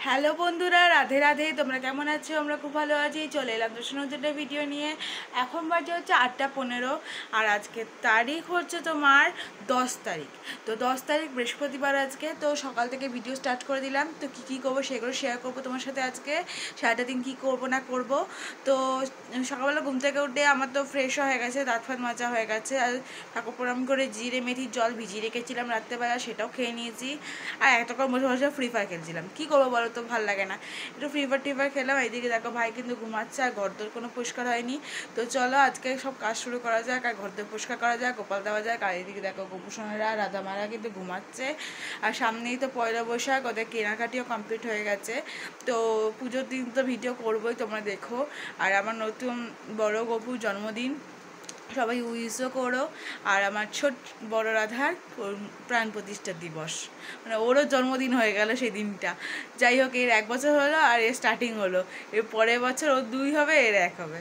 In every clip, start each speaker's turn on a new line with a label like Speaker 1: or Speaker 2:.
Speaker 1: Hello বন্ধুরা, রাধে রাধে। তোমরা কেমন আছো? আমরা খুব ভালো আছি। চলে এলাম নতুন ভিডিও নিয়ে। এখন বাজে হচ্ছে 8:15 আর আজকে তারিখ হচ্ছে তোমার 10 তারিখ। তো 10 তারিখ বৃহস্পতিবার আজকে। তো সকাল থেকে ভিডিও স্টার্ট করে দিলাম। তো কী করবো সেগুলো শেয়ার করবো তোমার সাথে আজকে। সারাটা দিন কী করবো না করবো। তো সকালবেলা ঘুম থেকে উঠে আমার তো ফ্রেশ হয়ে গেছে, দাঁত ফাত মাজা হয়ে গেছে, আর ঠাকুর প্রণাম করে জিরে মেথির জল ভিজিয়ে রেখেছিলাম রাত্রেবেলা, সেটাও খেয়ে নিয়েছি। আর এতক্ষণ বসে বসে ফ্রি ফায়ার খেলছিলাম। কী করবো বলো তো, ভালো লাগে না। একটু ফ্রি ফায়ার খেলাম। এইদিকে দেখো ভাই কিন্তু ঘুমাচ্ছে, আর ঘরদোর কোনো পরিষ্কার হয়নি। তো চলো আজকে সব কাজ শুরু করা যাক, আর ঘরদোর পরিষ্কার করা যাক, গোপাল দেওয়া যাক। আর এইদিকে দেখো গোপুসোনারা রাধামারা কিন্তু ঘুমাচ্ছে। আর সামনেই তো পয়লা বৈশাখ, ওদের কেনাকাটিও কমপ্লিট হয়ে গেছে। তো পুজোর দিন তো ভিডিও করবোই, তোমরা দেখো। আর আমার নতুন বড় গপুর জন্মদিন, সবাই উইশও করো। আর আমার বড় রাধার প্রাণ প্রতিষ্ঠা দিবস, মানে ওরও জন্মদিন হয়ে গেল সেই দিনটা। যাই হোক, এর 1 বছর হলো আর এর স্টার্টিং হলো। এর পরের বছর ওর 2 হবে, এর 1 হবে।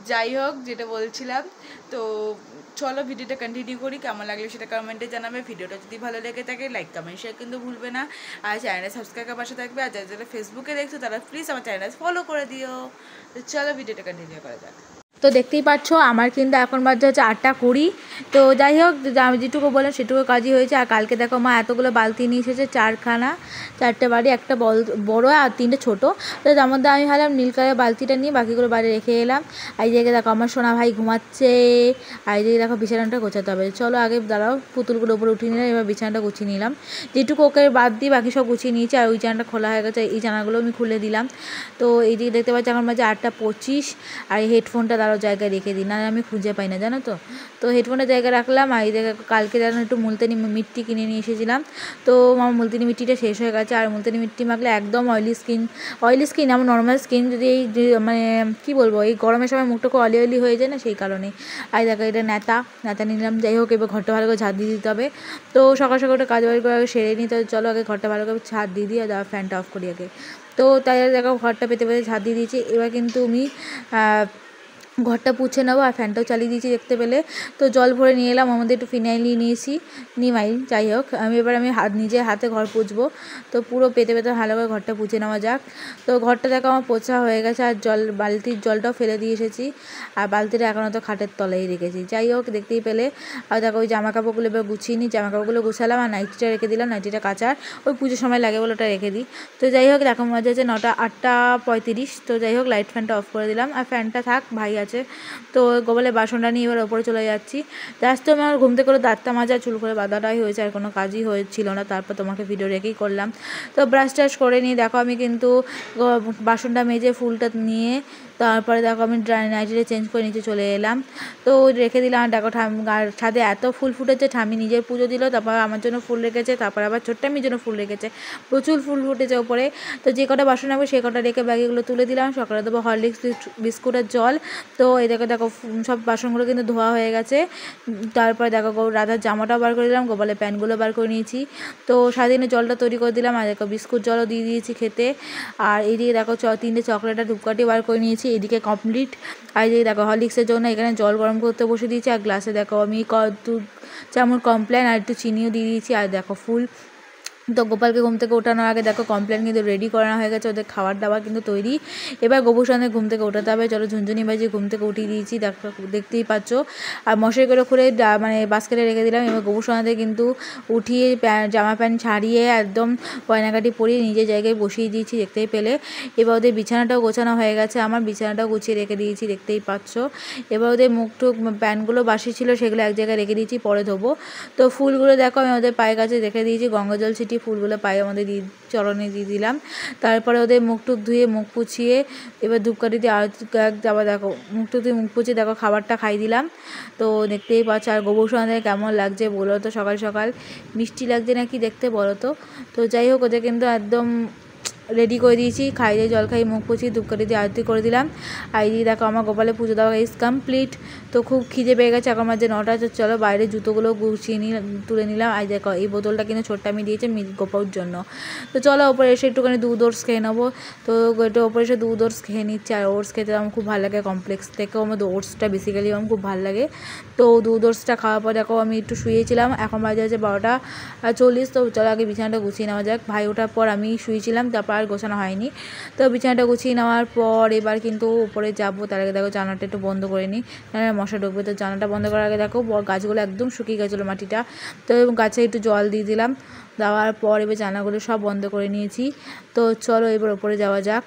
Speaker 1: যাই হোক, যেটা বলছিলাম, তো চলো ভিডিওটা কন্টিনিউ করি। কেমন লাগলে সেটা কমেন্টে জানাবে। ভিডিওটা যদি ভালো লেগে থাকে লাইক কমেন্ট শেয়ার কিন্তু ভুলবে না। আর চ্যানেলে সাবস্ক্রাইব করার পাশে থাকবে। আর যারা যারা ফেসবুকে দেখছো তারা প্লিজ আমার চ্যানেলটা ফলো করে দিও। তো চলো ভিডিওটা কন্টিনিউ করা যাক।
Speaker 2: তো দেখতেই পাচ্ছ আমার কিন্তু এখন বাজে হচ্ছে 8:20। তো যাই হোক, আমি যেটুকু বললাম সেটুকু কাজই হয়েছে। আর কালকে দেখো মা এতগুলো বালতি নিয়ে এসেছে, 4টে বাড়ি, একটা বড় আর 3টে ছোটো। তো তার মধ্যে আমি ভাবলাম নীল কালারের বালতিটা নিয়ে বাকিগুলো বাইরে রেখে এলাম। আর এই জায়গায় দেখো আমার সোনা ভাই ঘুমাচ্ছে। আর এই জায়গায় দেখো বিছানাটা গোছাতে হবে। চলো আগে দাঁড়াও, পুতুলগুলো উপরে উঠিয়ে নিলাম, এবার বিছানাটা গুছিয়ে নিলাম। যেটুকু ওকে বাদ দিয়ে বাকি সব গুছিয়ে নিয়েছি। আর ওই জানাটা খোলা হয়ে গেছে, এই জানাগুলো আমি খুলে দিলাম। তো এই দিকে দেখতে পাচ্ছি এখন বাজে 8:25। আর এই হেডফোনটা আরও জায়গায় রেখে দিই, না আমি খুঁজে পাই না, জানো তো। তো হেডফোনের জায়গায় রাখলাম। আর এই জায়গায় কালকে যেন একটু মুলতানি মিট্টি কিনে নিয়ে এসেছিলাম। তো আমার মুলতানি মিট্টিটা শেষ হয়ে গেছে। আর মুলতানি মিট্টি মাখলে একদম অয়েলি স্কিন আমার নর্মাল স্কিন যদি এই মানে কী বলবো, এই গরমের সময় মুখটা খুব অয়েলি হয়ে যায় না, সেই কারণে। আর দেখো এটা নেতা নিলাম। যাই হোক, এবার ঘরটা ভালো করে ঝাঁট দিয়ে দিতে হবে। তো সকাল সকাল ওটা কাজ বাড়ি করে আগে সেরে নিই। তো চলো আগে ঘরটা ভালো করে ঝাঁট দিয়ে দিই, আর ফ্যানটা অফ করি আগে। তো তাই দেখো ঘরটা পেতে পেতে ঝাঁট দিয়ে দিয়েছি। এবার কিন্তু আমি ঘরটা পুছে নেবো। আর ফ্যানটাও চালিয়ে দিয়েছি দেখতে পেলে। তো জল ভরে নিয়ে এলাম, আমাদের একটু ফিনাইল নিয়ে নিয়েছি, নিমাইল। যাই হোক, এবার আমি নিজে হাতে ঘর পুছবো। তো পুরো পেতে পেতে ভালো করে ঘরটা পুছে নেওয়া যাক। তো ঘরটা দেখো আমার পোছা হয়ে গেছে। আর বালতির জলটাও ফেলে দিয়ে এসেছি। আর বালতিটা এখনও তো খাটের তলায় রেখেছি। যাই হোক, দেখতেই পেলে। আর দেখো ওই জামা কাপড়গুলো এবার গুছিয়ে নিই। জামা কাপড়গুলো গুছালাম, আর নাইটিটা রেখে দিলাম। নাইটিটা কাচার ওই পুজোর সময় লাগে বলে ওটা রেখে দিই। তো যাই হোক, এখন বাজে হচ্ছে 8:35। তো যাই হোক, লাইট ফ্যানটা অফ করে দিলাম। আর ফ্যানটা থাক, ভাই আছে। তো গোপালের বাসনটা নিয়ে এবার ওপরে চলে যাচ্ছি। জাস্ট আমি আমার ঘুম থেকে করে দাঁতটা মাজা, চুল করে বাঁধাটাই হয়েছে, আর কোনো কাজই হয়েছিল না। তারপর তোমাকে ভিডিও রেখেই করলাম। তো ব্রাশ টাশ করে নিয়ে দেখো আমি কিন্তু বাসনটা মেজে ফুলটা নিয়ে তারপরে দেখো আমি নাইটিটা চেঞ্জ করে নিচে চলে এলাম। তো রেখে দিলাম। আর দেখো ছাদে এত ফুল ফুটেছে, ঠামি নিজের পুজো দিল, তারপর আমার জন্য ফুল রেখেছে, তারপর আবার ছোট্টামির জন্য ফুল রেখেছে, প্রচুর ফুল ফুটেছে ওপরে। তো যে কটা বাসন নেবো সে কটা রেখে ব্যাগগুলো তুলে দিলাম। সকালে দেবো হরলিক্স বিস্কুটের জল। তো এই দেখো সব বাসনগুলো কিন্তু ধোয়া হয়ে গেছে। তারপরে দেখো রাধার জামাটাও বার করে দিলাম, গোপালের প্যান্টগুলো বার করে নিয়েছি। তো সারাদিনে জলটা তৈরি করে দিলাম। আর দেখো বিস্কুট জলও দিয়ে দিয়েছি খেতে। আর এইদিকে দেখো 3টে চকলেটের ধূপকাঠি বার করে নিয়েছি, এদিকে কমপ্লিট। আর এইদিকে দেখো হরলিক্সের জন্য এখানে জল গরম করতে বসে দিয়েছি। আর গ্লাসে দেখো আমি 2 চামচ কমপ্লেন আর একটু চিনিও দিয়ে দিয়েছি। আর দেখো ফুল। তো গোপালকে ঘুম থেকে ওঠানোর আগে দেখো কমপ্লেন কিন্তু রেডি করানো হয়ে গেছে, ওদের খাবার দাবার কিন্তু তৈরি। এবার গোপুসোনাদের ঘুম থেকে ওঠাতে হবে। চলো ঝুনঝুনি বাজিয়ে ঘুম থেকে উঠিয়ে দিয়েছি, দেখো দেখতেই পাচ্ছ। আর মশারি করে খুলে মানে বাস্কেটে রেখে দিলাম। এবার গোপুসোনাদের কিন্তু উঠিয়ে জামা প্যান্ট ছাড়িয়ে একদম গয়নাগাটি পরিয়ে নিজের জায়গায় বসিয়ে দিয়েছি, দেখতেই পেলে। এবার ওদের বিছানাটাও গোছানো হয়ে গেছে, আমার বিছানাটাও গুছিয়ে রেখে দিয়েছি, দেখতেই পাচ্ছ। এবার ওদের মুখটুক প্যান্টগুলো বাসি ছিল, সেগুলো এক জায়গায় রেখে দিয়েছি, পরে ধোবো। তো ফুলগুলো দেখো আমি ওদের পায়ের কাছে রেখে দিয়েছি, গঙ্গা জল ছিটিয়ে ফুলগুলো পায়ে আমাদের চরণে দিয়ে দিলাম। তারপরে ওদের মুখটুক ধুয়ে মুখ পুছিয়ে এবার ধূপকাঠি দিয়ে আবার দেখো মুখটুক দিয়ে মুখ পুছিয়ে দেখো খাবারটা খাই দিলাম। তো দেখতেই পাচ্ছ। আর গোপুসোনাদের কেমন লাগছে বলো তো, সকাল সকাল মিষ্টি লাগছে নাকি দেখতে বলো তো। তো যাই হোক, ওদের কিন্তু একদম রেডি করে দিয়েছি, খাইয়ে জল খাইয়ে মুখ পুছিয়ে ধূপকাঠি দিয়ে আরতি করে দিলাম। আর এই দেখো আমার গোপালের পুজো দেওয়া ইজ কমপ্লিট। তো খুব খিদে পেয়ে গেছে, এখন মাঝে 9টা। চলো বাইরে জুতোগুলো গুছিয়ে তুলে নিলাম। আর দেখো এই বোতলটা কিন্তু ছোট্ট আমি দিয়েছি গোপাউর জন্য। তো চলো ওপরে এসে একটুখানি দুধ ওটস খেয়ে নেবো। তো এটা ওপরে এসে দুধ ওটস খেয়ে নিচ্ছে। আর ওটস খেতে আমার খুব ভালো লাগে, কমপ্লেক্স থেকেও আমার ওটসটা বেসিক্যালি আমার খুব ভালো লাগে। তো দুধ ওটসটা খাওয়ার পর দেখো আমি একটু শুয়েছিলাম, এখন বাজে হচ্ছে 12:40। তো চলো আগে বিছানাটা গুছিয়ে নেওয়া যাক। ভাই ওঠার পর আমি শুয়েছিলাম, তারপর আর আর গোছানো হয়নি। তো বিছানাটা গুছিয়ে নেওয়ার পর এবার কিন্তু উপরে যাবো, তার আগে দেখো জানালাটা একটু বন্ধ করে নিই, মশা ঢুকবে। তো জানালাটা বন্ধ করার আগে দেখো গাছগুলো একদম শুকিয়ে গেছিলো মাটিটা, তো গাছে একটু জল দিয়ে দিলাম, দেওয়ার পর এবার জানালাগুলো সব বন্ধ করে নিয়েছি। তো চলো এবার উপরে যাওয়া যাক।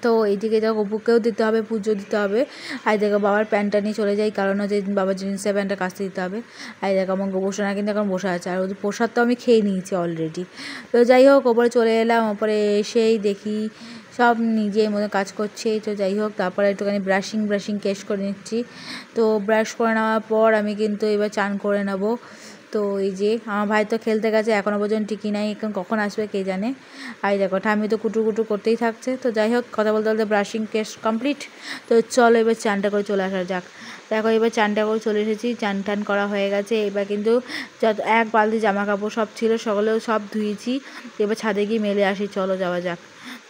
Speaker 2: তো এইদিকে দেখো গপুকেও দিতে হবে, পুজো দিতে হবে। আর দেখো বাবার প্যান্টটা নিয়ে চলে যাই, কারণ হচ্ছে বাবার জিন্সের প্যান্টটা কাচতে দিতে হবে। আর দেখো আমার গোবরসোনা কিন্তু এখন বসে আছে, আর ওদের প্রসাদ তো আমি খেয়ে নিয়েছি অলরেডি। তো যাই হোক ওপরে চলে এলাম, ওপরে এসেই দেখি সব নিজের মতো কাজ করছে। তো যাই হোক তারপরে একটুখানি ব্রাশিং কেশ করে নিচ্ছি। তো ব্রাশ করে নেওয়ার পর আমি কিন্তু এবার চান করে নেবো। তো এই যে আমার ভাই তো খেলতে গেছে, এখনও পর্যন্ত টিকি নাই, এখন কখন আসবে কে জানে। আর দেখো ঠাম্মি তো কুটুর করতেই থাকছে। তো যাই হোক কথা বলতে বলতে ব্রাশিং কেস কমপ্লিট। তো চলো এবার চানটা করে চলে আসা যাক। দেখো এবার চানটা করে চলে এসেছি, চান টান করা হয়ে গেছে। এবার কিন্তু যত এক বালতি জামা কাপড় সব ছিল সকালেও সব ধুয়েছি, এবার ছাদে গিয়ে মেলে আসি, চলো যাওয়া যাক।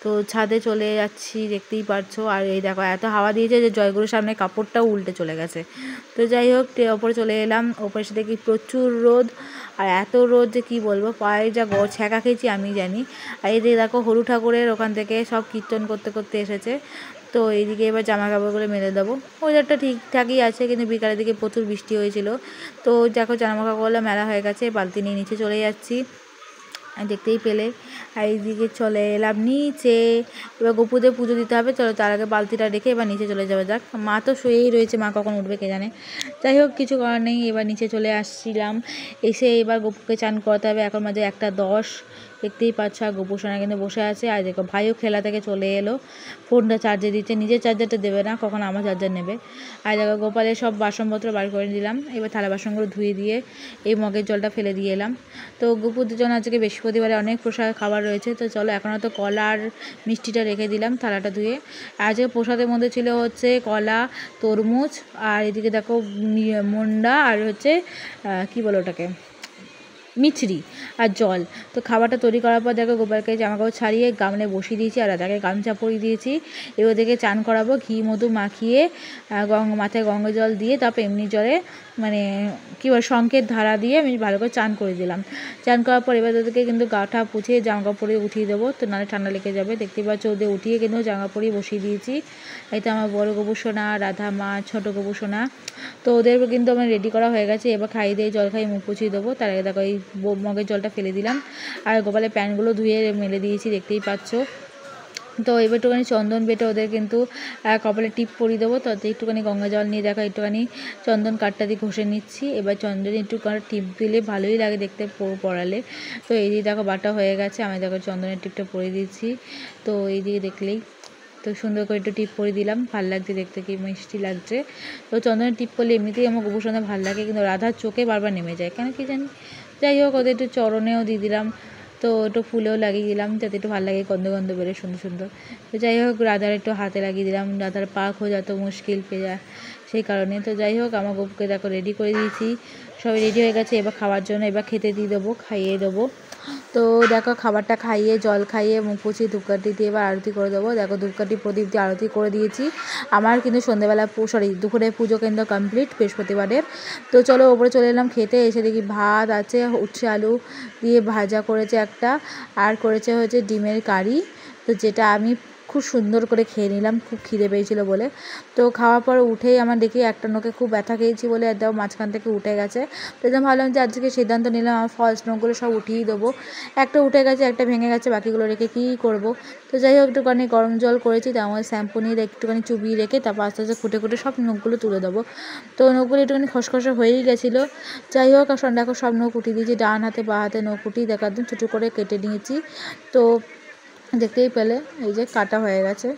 Speaker 2: তো ছাদে চলে যাচ্ছি, দেখতেই পারছো। আর এই দেখো এত হাওয়া দিয়েছে যে জয়গুরুর সামনে কাপড়টাও উল্টে চলে গেছে। তো যাই হোক ওপরে চলে এলাম, ওপরে এসে দেখি প্রচুর রোদ, আর এত রোদ যে কী বলবো, পায়ে যা ছ্যাঁকা খেয়েছি আমি জানি। আর এদিকে দেখো হলু ঠাকুরের ওখান থেকে সব কীর্তন করতে করতে এসেছে। তো এইদিকে এবার জামা কাপড়গুলো মেলে দেবো। ওয়েদারটা ঠিকঠাকই আছে, কিন্তু বিকালের দিকে প্রচুর বৃষ্টি হয়েছিল। তো দেখো জামা কাপড়গুলো মেলা হয়ে গেছে, বালতি নিয়ে নিচে চলে যাচ্ছি, দেখতেই পেলে। আর এইদিকে চলে এলাম নিচে, এবার গপুদের পুজো দিতে হবে। চলো তার আগে বালতিটা রেখে এবার নিচে চলে যাওয়া যাক। মা তো শুয়েই রয়েছে, মা কখন উঠবে কে জানে। যাই হোক কিছু করার নেই, এবার নিচে চলে আসছিলাম। এসে এবার গপুকে চান করাতে হবে। এখন মাঝে 1:10, দেখতেই পাচ্ছ। আর গপু সোনা কিন্তু বসে আছে। আর দেখো ভাইও খেলা থেকে চলে এলো, ফোনটা চার্জে দিচ্ছে, নিজের চার্জারটা দেবে না, কখন আমার চার্জার নেবে। আর দেখো গোপালের সব বাসনপত্র বার করে দিলাম, এবার থালা বাসনগুলো ধুয়ে দিয়ে এই মগের জলটা ফেলে দিয়ে এলাম। তো গপুদের জন্য আজকে বৃহস্পতিবারে অনেক প্রসাদ খাবার রয়েছে। তো চলো এখন তো কলা আর মিষ্টিটা রেখে দিলাম থালাটা ধুয়ে। আজকে প্রসাদের মধ্যে ছিল হচ্ছে কলা, তরমুজ, আর এদিকে দেখো মন্ডা, আর হচ্ছে কী বলো ওটাকে, মিছরি আর জল। তো খাবারটা তৈরি করার পর দেখো গোপালকে জামাকাপড় ছাড়িয়ে গামলে বসিয়ে দিয়েছি, আর রাধাকে গামছা পরিয়ে দিয়েছি। এবার দেখে চান করাবো, ঘি মধু মাখিয়ে মাথায় গঙ্গা জল দিয়ে, তারপর এমনি জলে মানে কী বলে শঙ্কের ধারা দিয়ে আমি ভালো করে চান করে দিলাম। চান করার পর এবার ওদেরকে কিন্তু গাটা পুছিয়ে জামাকাপড়ে উঠিয়ে দেবো, তো নাহলে ঠান্ডা লেগে যাবে। দেখতে পাচ্ছ ওদের উঠিয়ে কিন্তু জামাকাপড়ে বসিয়ে দিয়েছি। এতে আমার বড় গপু সোনা, রাধা মা, ছোটো গপু সোনা। তো ওদের কিন্তু আমার রেডি করা হয়ে গেছে, এবার খাইয়ে দিয়ে জল খাইয়ে মুখ পুছিয়ে দেবো। তার আগে দেখো এই মগের জলটা ফেলে দিলাম, আর গোপালের প্যান্টগুলো ধুয়ে মেলে দিয়েছি, দেখতেই পাচ্ছ। তো এবার একটুখানি চন্দন বেটে ওদের কিন্তু কপালে টিপ পরিয়ে দেবো। তো একটুখানি গঙ্গা জল নিয়ে দেখো একটুখানি চন্দন কাঠটা দিয়ে ঘষে নিচ্ছি। এবার চন্দনে একটু টিপ দিলে ভালোই লাগে দেখতে পরালে। তো এই দিকে দেখো বাটা হয়ে গেছে, আমি দেখো চন্দনের টিপটা পরিয়ে দিচ্ছি। তো এই দিকে দেখলেই তো সুন্দর করে একটু টিপ পরিয়ে দিলাম, ভালো লাগছে দেখতে, কি মিষ্টি লাগছে। তো চন্দনের টিপ করলে এমনিতেই আমার গোবর সন্ধ্যা ভালো লাগে, কিন্তু রাধার চোখে বারবার নেমে যায় কেন কি জানি। যাই হোক ওদের একটু চরণেও দিয়ে দিলাম, তো একটু ফুলেও লাগিয়ে দিলাম যাতে একটু ভালো লাগে, গন্ধ গন্ধ বেরোয় সুন্দর সুন্দর। তো যাই হোক রাধার একটু হাতে লাগিয়ে দিলাম, রাধার পা খোঁজা তো মুশকিল পেয়ে যায় সেই কারণে। তো যাই হোক আমার গপুকে দেখো রেডি করে দিয়েছি, সবাই রেডি হয়ে গেছে এবার খাওয়ার জন্য, এবার খেতে দিয়ে দেবো, খাইয়ে দেবো। তো দেখো খাবারটা খাইয়ে জল খাইয়ে মুখ পুছিয়ে ধূপকাঠি দিয়ে এবার আরতি করে দেবো। দেখো ধূপকাঠি প্রদীপ দিয়ে আরতি করে দিয়েছি। আমার কিন্তু সন্ধ্যেবেলা দুপুরে পুজো কিন্তু কমপ্লিট বৃহস্পতিবারের। তো চলো ওপরে চলে এলাম খেতে, এসে দেখি ভাত আছে, উচ্ছে আলু দিয়ে ভাজা করেছে একটা, আর করেছে হচ্ছে ডিমের কারি। তো যেটা আমি খুব সুন্দর করে খেয়ে নিলাম, খুব খিদে পেয়েছিলো বলে। তো খাওয়ার পর উঠেই আমার দেখি একটা নোকে খুব ব্যথা খেয়েছি বলে একদম মাঝখান থেকে উঠে গেছে। তো একদম ভাবলাম যে আজকে সিদ্ধান্ত নিলাম আমার ফলস নোকগুলো সব উঠিয়েই দেবো। একটা উঠে গেছে, একটা ভেঙে গেছে, বাকিগুলো রেখে কী করবো। তো যাই হোক একটুখানি গরম জল করেছি, তার মধ্যে শ্যাম্পু নিয়ে একটুখানি চুবিয়ে রেখে তারপর আস্তে আস্তে খুঁটে সব নোকগুলো তুলে দেবো। তো নোকগুলো একটুখানি খসখসে হয়েই গেছিলো। যাই হোক দেখো সব নোক উঠিয়ে দিয়েছি, ডান হাতে বা হাতে নোক উঠিয়ে দেখো একদম ছোটো করে কেটে নিয়েছি। তো দেখতেই পেলে এই যে কাটা হয়ে গেছে,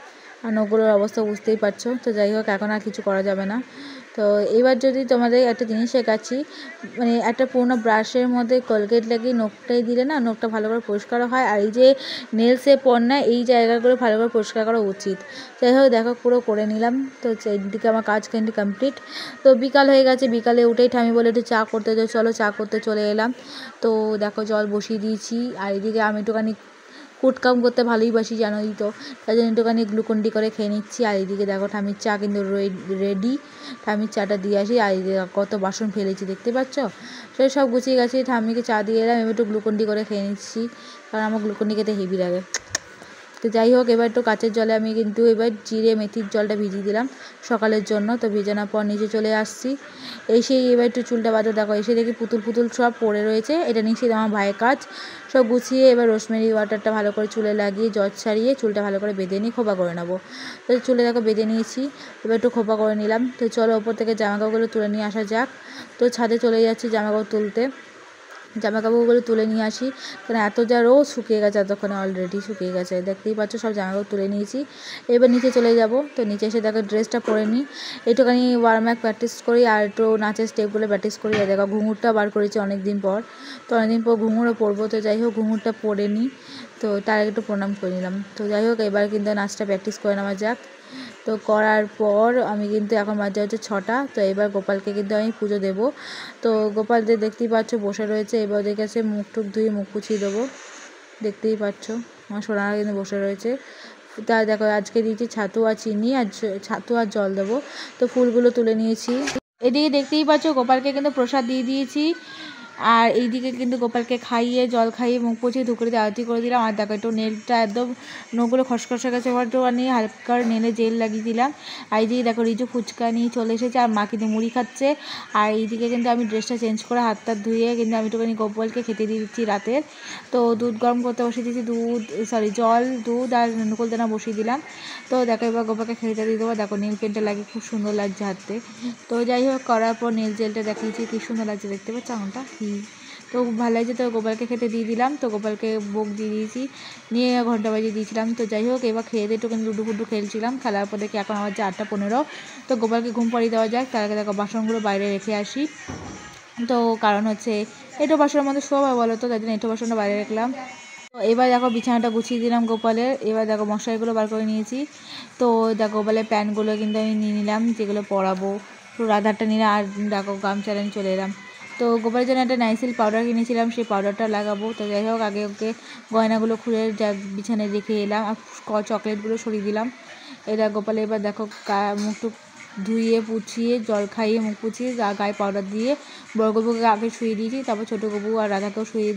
Speaker 2: আর নখগুলোর অবস্থা বুঝতেই পারছো। তো যাই হোক এখন আর কিছু করা যাবে না। তো এবার যদি তোমাদের একটা জিনিস শেখাচ্ছি, মানে একটা পুরোনো ব্রাশের মধ্যে কোলগেট লাগিয়ে নখটাই দিলে না নখটা ভালো করে পরিষ্কার হয়, আর এই যে নেলসে পড়না এই জায়গাগুলো ভালো করে পরিষ্কার করা উচিত। যাই হোক দেখো পুরো করে নিলাম। তো এইদিকে আমার কাজ কিন্তু কমপ্লিট। তো বিকাল হয়ে গেছে, বিকালে উঠেই ঠামি বলে একটু চা করতে যাও, চলো চা করতে চলে এলাম। তো দেখো জল বসিয়ে দিয়েছি, আর এদিকে আমি একটুখানি কুটকাম করতে ভালোই বাসি জানোই তো, তাই জন্য একটুখানি গ্লুকন্ডি করে খেয়ে নিচ্ছি। আর এইদিকে দেখো ঠামির চা কিন্তু রেডি, ঠামির চাটা দিয়ে আসি। আর এইদিকে কত বাসন ফেলেছি দেখতে পাচ্ছ, সেই সব গুছিয়ে গেছি, ঠামিকে চা দিয়ে এলাম, এবার একটু গ্লুকন্ডি করে খেয়ে নিচ্ছি, কারণ আমার গ্লুকন্ডি খেতে হেভি লাগে। তো যাই হোক, এবার একটু কাচের জলে আমি কিন্তু এবার জিরে মেথির জলটা ভিজিয়ে দিলাম সকালের জন্য। তো ভিজানোর পর নিচে চলে আসছি, এসেই এবার একটু চুলটা বাঁধা, দেখো এসে দেখি পুতুল পুতুল সব পড়ে রয়েছে। এটা নিশ্চিত আমার ভাইয়ের কাজ। সব গুছিয়ে এবার রোজমেরি ওয়াটারটা ভালো করে চুলে লাগিয়ে জল ছাড়িয়ে চুলটা ভালো করে বেঁধে নিয়ে খোপা করে নেবো। তো চুলে দেখো বেঁধে নিয়েছি, এবার একটু খোপা করে নিলাম। তো চলো ওপর থেকে জামাকাপড়গুলো তুলে নিয়ে আসা যাক। তো ছাদে চলে যাচ্ছি জামাকাপড় তুলতে, জামাকাপড়গুলো তুলে নিয়ে আসি, কারণ এত যা রোদ শুকিয়ে গেছে, এতক্ষণে অলরেডি শুকিয়ে গেছে, দেখতেই পাচ্ছ সব জামাকাপড় তুলে নিয়েছি। এবার নিচে চলে যাব। তো নিচে এসে দেখো ড্রেসটা পরে নিই, একটুখানি ওয়ার্ম প্র্যাকটিস করি আর একটু নাচের স্টেপগুলো প্র্যাকটিস করি। আর দেখো ঘুঙুরটা বার করেছি অনেক দিন পর, তো অনেকদিন পর ঘুঙুরও পরবো। তো যাই হোক ঘুঙুরটা পরে নিই, তো তার আগে একটু প্রণাম করে নিলাম। তো যাই হোক এবার কিন্তু নাচটা প্র্যাকটিস করে নেওয়া যাক। তো করার পর আমি কিন্তু এখন বাজে হচ্ছে 6টা। তো এবার গোপালকে কিন্তু আমি পুজো দেবো। তো গোপালদের দেখতেই পাচ্ছ বসে রয়েছে, এবার ওদের কাছে মুখ টুক ধুয়ে মুখ পুছিয়ে দেবো, দেখতেই পাচ্ছ আমার সোনারা কিন্তু বসে রয়েছে। তা দেখো আজকে দিয়েছি ছাতু আর চিনি আর ছাতু আর জল দেবো। তো ফুলগুলো তুলে নিয়েছি। এদিকে দেখতেই পাচ্ছ গোপালকে কিন্তু প্রসাদ দিয়ে দিয়েছি, আর এইদিকে কিন্তু গোপালকে খাইয়ে জল খাইয়ে মুখ পুছিয়ে ধুকরিতে আরতি করে দিলাম। আর দেখো একটু নেলটা একদম নখগুলো খসখসে গেছে, একটু নিয়ে হালকা নেলে জেল লাগিয়ে দিলাম। আর এইদিকে দেখো রিজু ফুচকা নিয়ে চলে এসেছে, আর মা কিন্তু মুড়ি খাচ্ছে। আর এইদিকে কিন্তু আমি ড্রেসটা চেঞ্জ করে হাতটা ধুয়ে কিন্তু আমি একটুখানি গোপালকে খেতে দিয়ে দিচ্ছি রাতের। তো দুধ গরম করতে বসিয়ে দিচ্ছি, জল দুধ আর নুকুলদানা বসিয়ে দিলাম। তো দেখো এবার গোপালকে খেতে দিয়ে দেবো। দেখো নীল পেন্টটা লাগিয়ে খুব সুন্দর লাগছে হাতে। তো যাই হোক করার পর নীল জেলটা দেখিয়েছি কী সুন্দর লাগছে, দেখতে পাচ্ছ এমনটা তো খুব ভালো লাগছে। তো গোপালকে খেতে দিয়ে দিলাম, তো গোপালকে ভোগ দিয়ে দিয়েছি, নিয়ে ঘন্টা বাজিয়ে দিয়েছিলাম। তো যাই হোক এবার খেয়ে দিয়ে একটু কিন্তু লুডু ফুডু খেলছিলাম, খেলার পর দেখি এখন আমার যে 8টা 15। তো গোপালকে ঘুম পাড়িয়ে দেওয়া যাক, তার আগে দেখো বাসনগুলো বাইরে রেখে আসি। তো কারণ হচ্ছে এঁটো বাসনের মধ্যে শোভা বলো, তো তাই জন্য এঁটো বাসনটা বাইরে রাখলাম। তো এবার দেখো বিছানাটা গুছিয়ে দিলাম গোপালের। এবার দেখো মশারিগুলো বার করে নিয়েছি। তো দেখো গোপালের প্যান্টগুলো কিন্তু আমি নিয়ে নিলাম, যেগুলো পরাবো। তো রাধারটা নিলাম, আর দেখো গামছাটা নিয়ে চলে এলাম। তো গোপালের জন্য একটা নাইসিল পাউডার কিনেছিলাম, সেই পাউডারটা লাগাবো। তো যাই হোক আগে ওকে গয়নাগুলো খুলে বিছানায় রেখে এলাম, আর চকলেটগুলো সরিয়ে দিলাম। এটা গোপালে এবার দেখো মুখ টুক ধুইয়ে পুছিয়ে জল খাইয়ে মুখ পুছিয়ে গায়ে পাউডার দিয়ে বড় গবুকে আগে শুয়ে দিয়েছি, তারপর ছোটো গবু আর রাধাকেও শুয়ে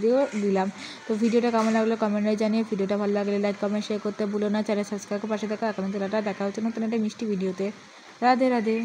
Speaker 2: দিলাম। তো ভিডিওটা কেমন লাগলো কমেন্টে জানিয়ে, ভিডিওটা ভালো লাগলে লাইক কমেন্ট শেয়ার করতে ভুলো না, চ্যানেল সাবস্ক্রাইব করে পাশে থাকা এখন দেখা হচ্ছে নতুন একটা মিষ্টি ভিডিওতে। রাধে রাধে।